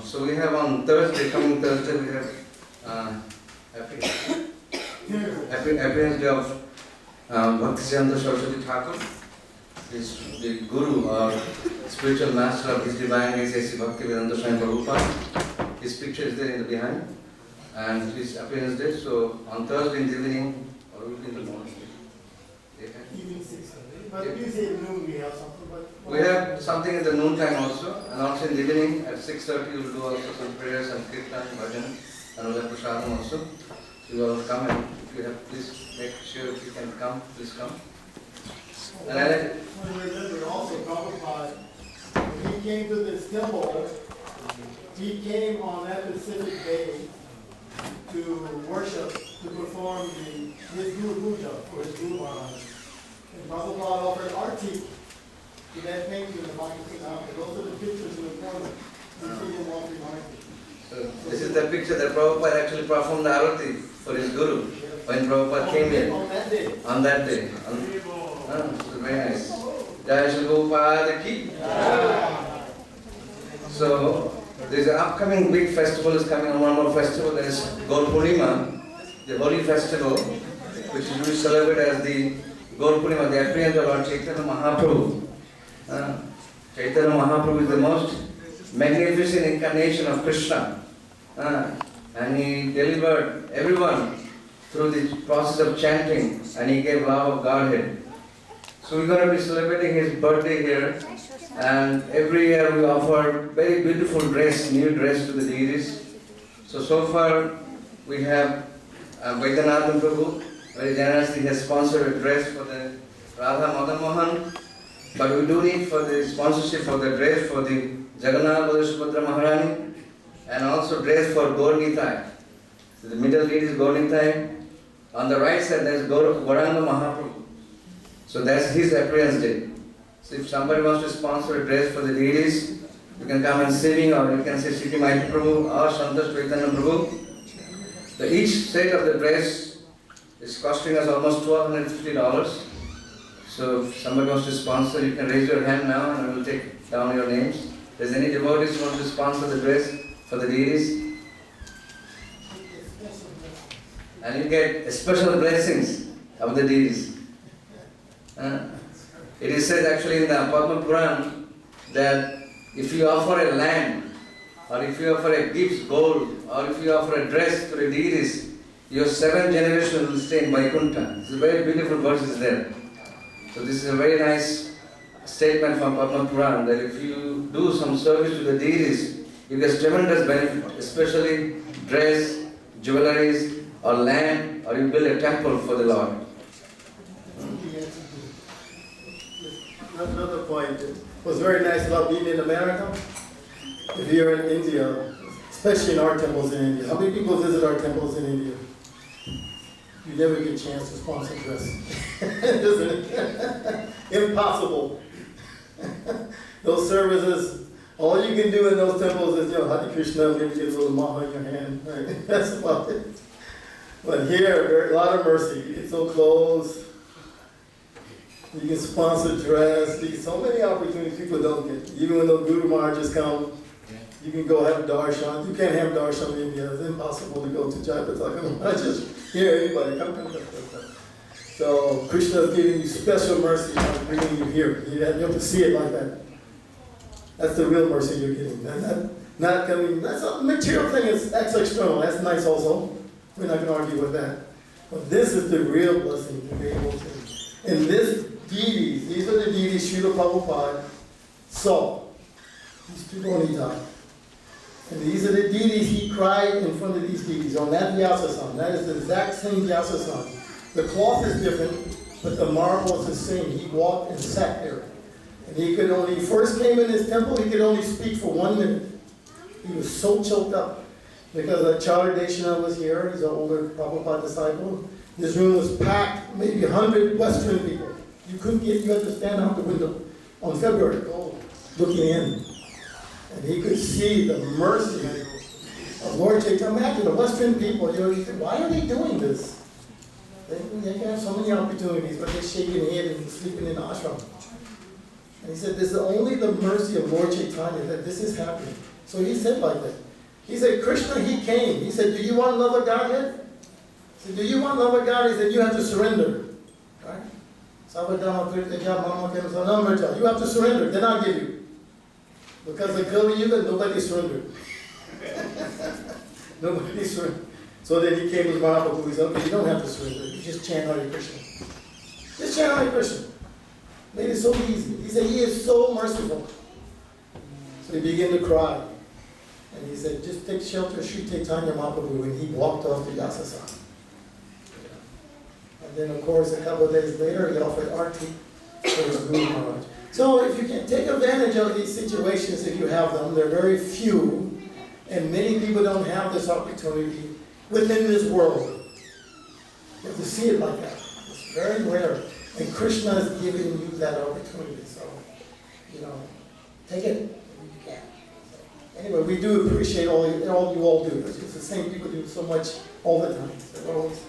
Speaker 8: So we have on Thursday, coming Thursday, we have appearance day of Bhaktisiddhanta Saraswati Thakur. Is the Guru or spiritual master of His Divine Grace A.C. Bhaktivedanta Swami Prabhupada. His picture is there in the behind, and his appearance day. So on Thursday in the evening, or will be in the morning?
Speaker 4: Evening 6. But usually at noon we have something. But
Speaker 8: we have something in the noon time also, and also in the evening at 6:30 we will do also some prayers and kirtan, bhajan, and we'll have prasadam also. So you all come, and if you have, please make sure if you can come, please come. And I like
Speaker 4: remember also Prabhupada, when he came to this temple, he came on that specific day to worship, to perform his Guru Puja for his Guru Maharaj. And Prabhupada offered arti to that painting in the Bhagavatam. Those are the pictures in the corner. You see him walking arti.
Speaker 8: so this is the picture that Prabhupada actually performed the arati for his Guru when Prabhupada came here.
Speaker 4: On that day.
Speaker 8: On that day. So very nice. Jai Shri Goparaj ki. So there is an upcoming big festival is coming on, one more festival. There is Gaur Purnima, the holy festival, which is usually celebrated as the Gaur Purnima, the appearance of Lord Chaitanya Mahaprabhu. Chaitanya Mahaprabhu is the most magnificent incarnation of Krishna. And he delivered everyone through the process of chanting, and he gave love of Godhead. So we're going to be celebrating his birthday here, and every year we offer very beautiful dress, new dress to the deities. So far we have Vaidyanathan Prabhu, very generously has sponsored a dress for the Radha Madan Mohan, but we do need for the sponsorship for the dress for the Jagannath Bala Subhadra Maharani, and also dress for Gaur Nitai. So the middle lead is Gaur Nitai. On the right side there is Gauranga Mahaprabhu. So that's his appearance day. So if somebody wants to sponsor a dress for the deities, you can come and see me, or you can say Siti Maiti Prabhu or Santosh Chaitanya Prabhu. So each set of the dress is costing us almost $1,250. So if somebody wants to sponsor, you can raise your hand now and I will take down your names. Does any devotees want to sponsor the dress for the deities? And you get special blessings of the deities. It is said actually in the Padma Puran that if you offer a land, or if you offer a gift, gold, or if you offer a dress to the deities, your 7 generations will stay in Vaikuntha. It's a very beautiful verses there. So this is a very nice statement from Padma Puran that if you do some service to the deities, you get tremendous benefit, especially dress, jewelries, or land, or you build a temple for the Lord.
Speaker 4: Another point that was very nice about being in America. If you're in India, especially in our temples in India, how many people visit our temples in India? You never get a chance to sponsor dress, isn't it? Impossible. Those services, all you can do in those temples is, Hare Krishna, maybe get a little maha in your hand, right? That's about it. But here, there's a lot of mercy. You get so close. You can sponsor dress. You get so many opportunities people don't get. Even when those Guru Maharajas come, you can go have darshan. You can't have darshan in India. It's impossible to go to Jayapataka. I just hear anybody come. So Krishna is giving you special mercy by bringing you here. You have to see it like that. That's the real mercy you're getting. Not coming. That's a material thing. That's external. That's nice also. We're not going to argue with that. But this is the real blessing to be able to. And this deities, these are the deities Srila Prabhupada saw. These two only died. And these are the deities he cried in front of these deities on that Vyasasan. That is the exact same Vyasasan. The cloth is different, but the marble is the same. He walked and sat there. And he could only, first came in his temple, he could only speak for 1 minute. He was so choked up. Because Acharya Deshana was here, he's an older Prabhupada disciple. This room was packed, maybe 100 Western people. You had to stand out the window on February, looking in. And he could see the mercy of Lord Chaitanya. Imagine the Western people, you think, why are they doing this? They can have so many opportunities, but they're shaking head and sleeping in the ashram. And he said, this is only the mercy of Lord Chaitanya that this is happening. So he said like that. He said, Krishna, he came. He said, do you want love of Godhead? He said, do you want love of God? He said, you have to surrender. Right? You have to surrender, then I'll give you. Because the Kali Yuga, nobody surrendered. Nobody surrendered. So then he came with Mahaprabhu. He said, okay, you don't have to surrender. You just chant Hare Krishna. Just chant Hare Krishna. Made it so easy. He said, he is so merciful. So he began to cry. And he said, just take shelter of Sri Chaitanya Mahaprabhu. And he walked off to Yasasan. And then, of course, a couple of days later, he offered arti for his Guru Maharaj. So if you can take advantage of these situations, if you have them, they're very few. And many people don't have this opportunity within this world. You have to see it like that. It's very rare. And Krishna is giving you that opportunity. So, take it when you can. So, anyway, we do appreciate all you all do. It's the same people do so much all the time. So always.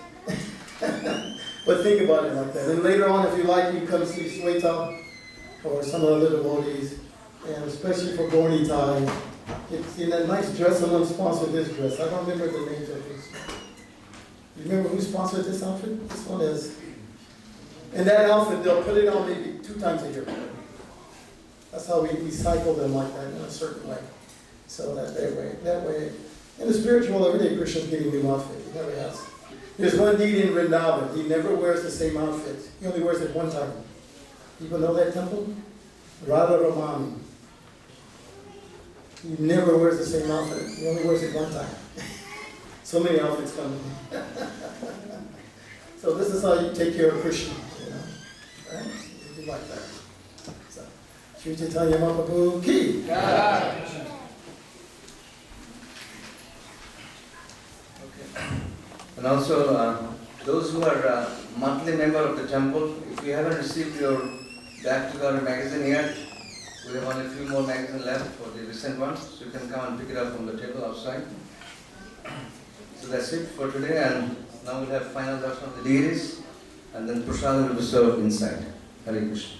Speaker 4: But think about it like that. And later on, if you like, you come see Sweta or some other devotees. And especially for Gorni Tai. It's in that nice dress, someone sponsored this dress. I don't remember the names of this. You remember who sponsored this outfit? This one is. And that outfit, they'll put it on maybe 2 times a year. That's how we cycle them like that in a certain way. So that way. In the spiritual, every day Krishna's getting a new outfit. He never has. There's one deity in Vrindavan. He never wears the same outfit. He only wears it one time. People know that temple? Radha Raman. He never wears the same outfit. He only wears it one time. So many outfits come. So this is how you take care of Krishna, right? You do like that. So, Sri Chaitanya Mahaprabhu ki.
Speaker 8: Okay. And also, those who are monthly member of the temple, if you haven't received your Back to God magazine yet, we have only a few more magazines left for the recent ones, so you can come and pick it up from the table outside. So that's it for today, and now we'll have final darshan of the deities, and then prasad will be served inside. Hare Krishna.